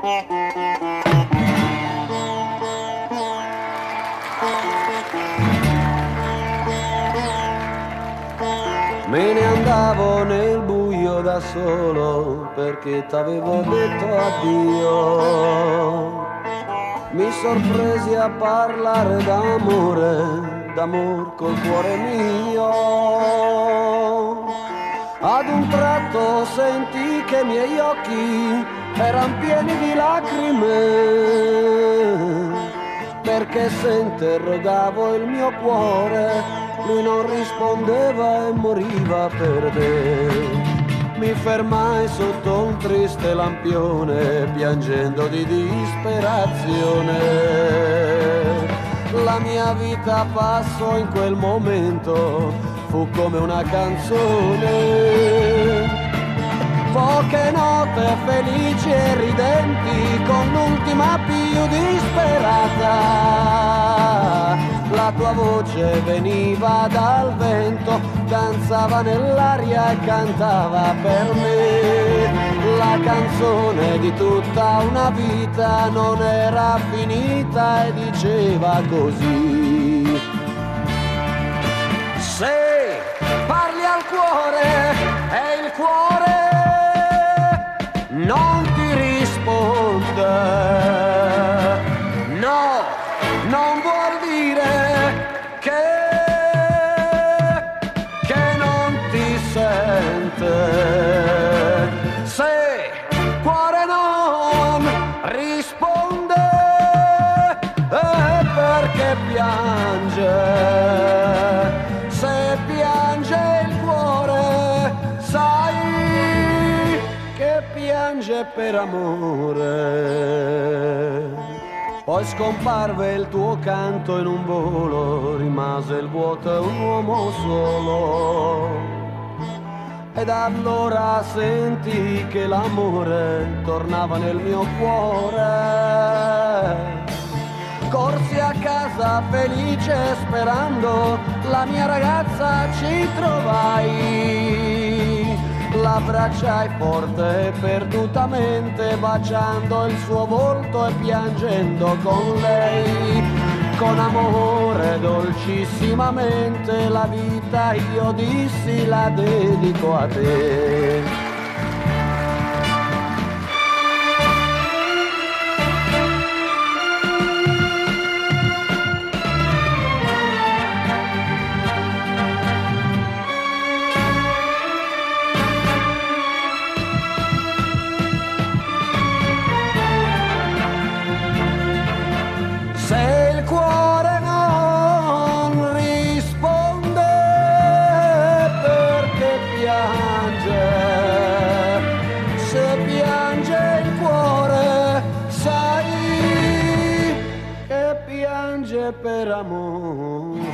Me ne andavo nel buio da solo perché t'avevo detto addio. Mi sorpresi a parlare d'amore, d'amor col cuore mio. Ad un tratto sentì che i miei occhi eran pieni di lacrime, perché se interrogavo il mio cuore lui non rispondeva e moriva per te. Mi fermai sotto un triste lampione, piangendo di disperazione. La mia vita passò in quel momento, fu come una canzone. Poche note felici e ridenti, con l'ultima più disperata. La tua voce veniva dal vento, danzava nell'aria e cantava per me. La canzone di tutta una vita non era finita e diceva così: se parli al cuore e il cuore non ti risponde, no, non vuol dire che non ti sente. Se il cuore non risponde è perché piange. Se piange il cuore sai che piange per amore. Poi scomparve il tuo canto in un volo, rimase il vuoto e un uomo solo. Ed allora sentì che l'amore tornava nel mio cuore. Corsi a casa felice sperando la mia ragazza ci trovai. L'abbracciai forte e perdutamente, baciando il suo volto e piangendo con lei. Con amore dolcissimamente la vita io dissi la dedico a te. Per amore.